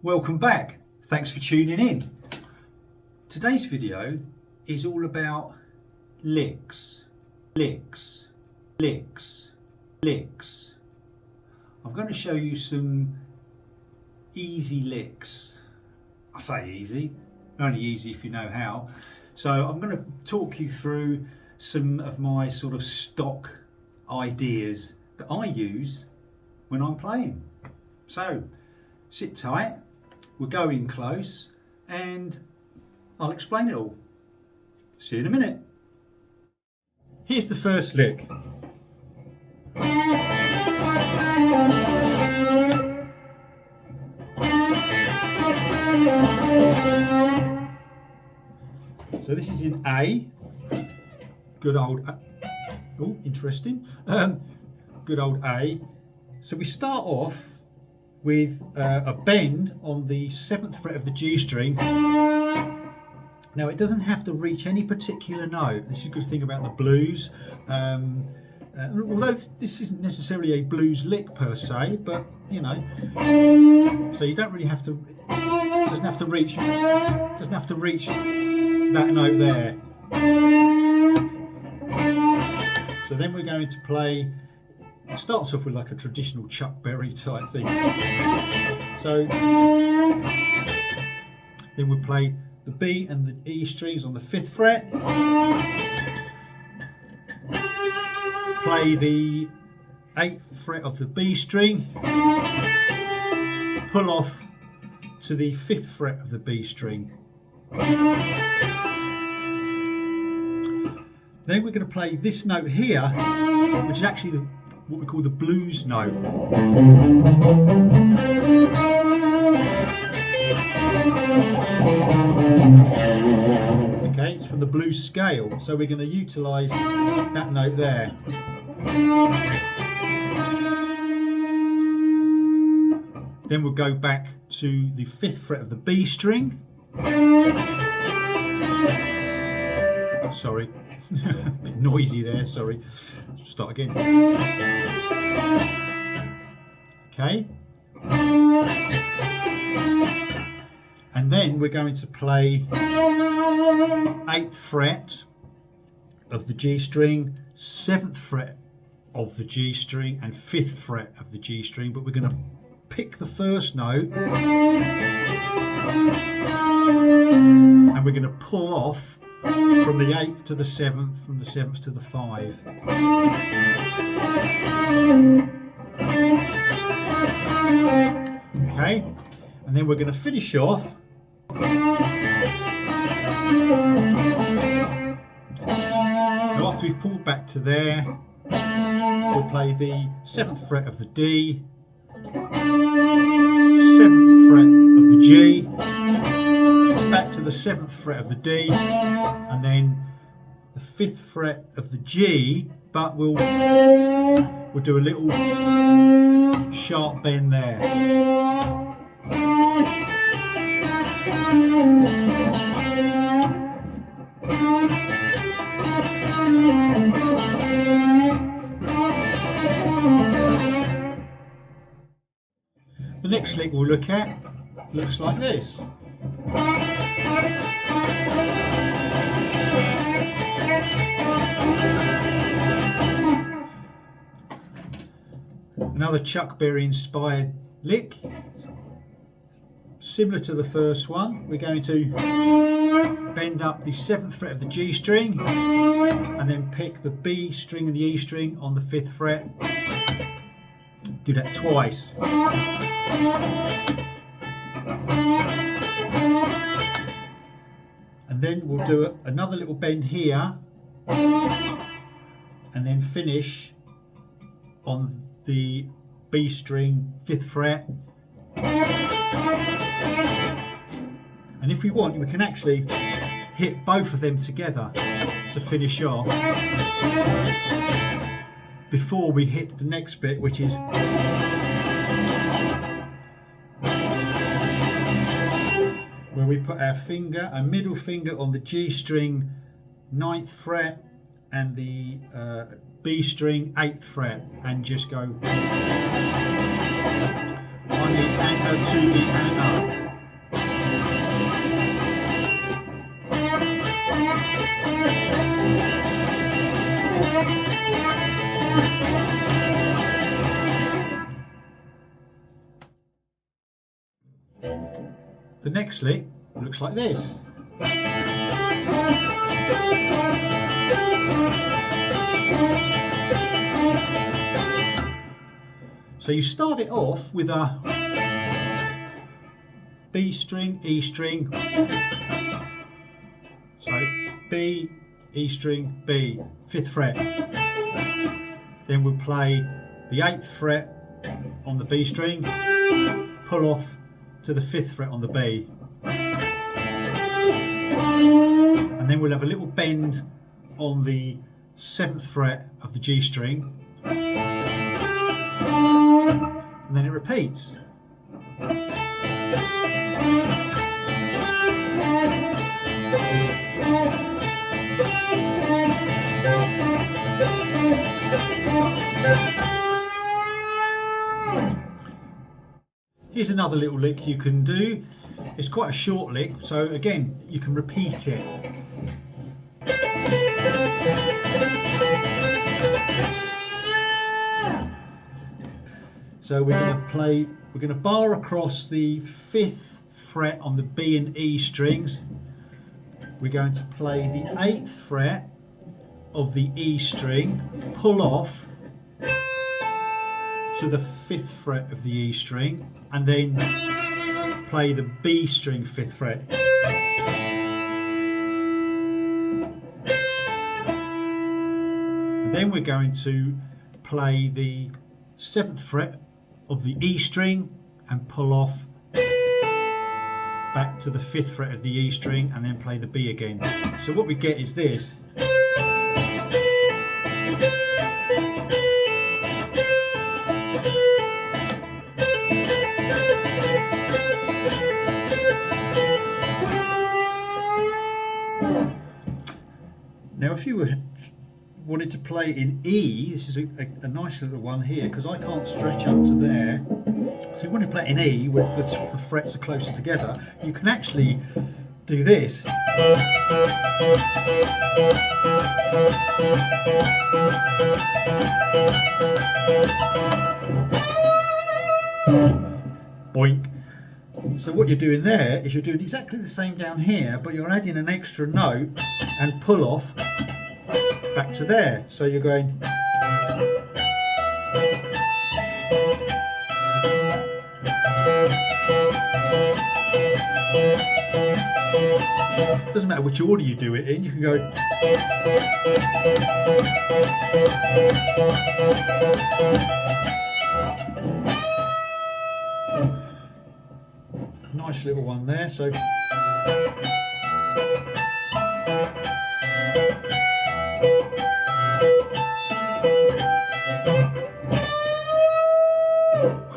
Welcome back. Thanks for tuning in. Today's video is all about licks. Licks. Licks. Licks. I'm going to show you some easy licks. I say easy, only easy if you know how. So I'm going to talk you through some of my sort of stock ideas that I use when I'm playing. So sit tight, we'll go in close and I'll explain it all. See you in a minute. Here's the first lick. So this is in A, good old, oh interesting, good old A. So we start off with a bend on the 7th fret of the G string. Now it doesn't have to reach any particular note. This is a good thing about the blues. Although this isn't necessarily a blues lick per se, but you know, so you don't really have to, doesn't have to reach that note there. So then we're going to play, it starts off with like a traditional Chuck Berry type thing. So then we play the B and the E strings on the 5th fret. Play the 8th fret of the B string. Pull off to the 5th fret of the B string. Then we're going to play this note here, which is actually what we call the blues note. Okay, it's from the blues scale, so we're going to utilise that note there. Then we'll go back to the 5th fret of the B string. Sorry, a bit noisy there, sorry. Start again. Okay. And then we're going to play 8th fret of the G string, 7th fret of the G string and 5th fret of the G string, but we're going to pick the first note and we're going to pull off from the 8th to the 7th, from the 7th to the 5. Okay, and then we're going to finish off so after we've pulled back to there, we'll play the 7th fret of the D, 7th fret of the G, back to the 7th fret of the D, and then the 5th fret of the G, but we'll do a little sharp bend there. The next lick we'll look at looks like this. Another Chuck Berry inspired lick, similar to the first one. We're going to bend up the 7th fret of the G string and then pick the B string and the E string on the 5th fret. Do that twice. And then we'll do another little bend here and then finish on the B string 5th fret. And if we want, we can actually hit both of them together to finish off before we hit the next bit, which is where we put our finger, our middle finger on the G string 9th fret and the B string 8th fret, and just go 1 E and 2 E and up. The next lick looks like this. So you start it off with a B string, E string. So B, E string, B, 5th fret. Then we'll play the 8th fret on the B string, pull off to the 5th fret on the B. And then we'll have a little bend on the 7th fret of the G string. And then it repeats. Here's another little lick you can do. It's quite a short lick, so again, you can repeat it. So we're going to bar across the 5th fret on the B and E strings. We're going to play the 8th fret of the E string, pull off to the 5th fret of the E string, and then play the B string 5th fret. And then we're going to play the 7th fret of the E string and pull off back to the 5th fret of the E string, and then play the B again. So what we get is this. Now if you wanted to play in E, this is a nice little one here, because I can't stretch up to there. So you want to play in E, where the frets are closer together, you can actually do this. Boink. So what you're doing there is you're doing exactly the same down here, but you're adding an extra note and pull off back to there. So you're going. Doesn't matter which order you do it in, you can go. Nice little one there. So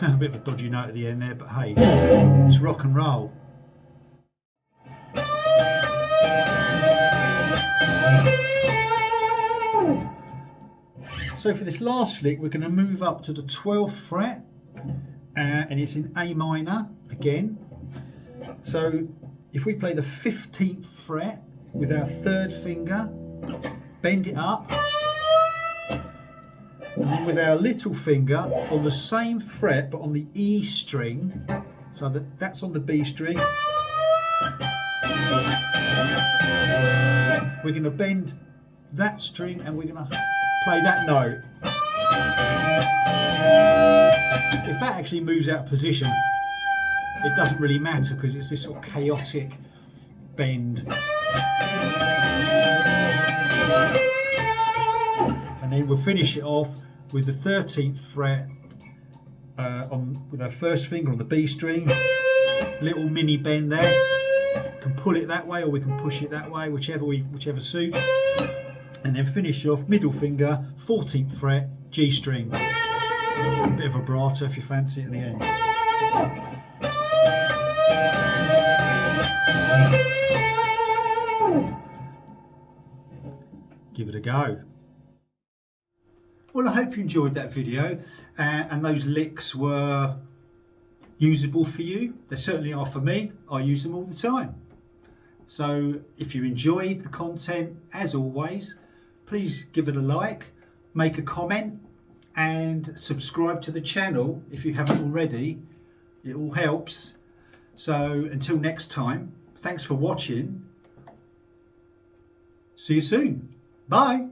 a bit of a dodgy note at the end there, but hey, it's rock and roll. So for this last lick, we're going to move up to the 12th fret, and it's in A minor again. So if we play the 15th fret with our 3rd finger, bend it up, and then with our little finger on the same fret but on the E string, so that's on the B string, we're going to bend that string and we're going to play that note. If that actually moves out of position, it doesn't really matter because it's this sort of chaotic bend. And then we'll finish it off with the 13th fret with our 1st finger on the B string, little mini bend there. We can pull it that way or we can push it that way, whichever suits. And then finish off middle finger, 14th fret, G string. A bit of vibrato if you fancy it at the end. give it a go. Well, I hope you enjoyed that video and those licks were usable for you. They certainly are for me. I use them all the time. So if you enjoyed the content, as always, please give it a like, make a comment and subscribe to the channel if you haven't already. It all helps. So until next time, thanks for watching. See you soon. Bye.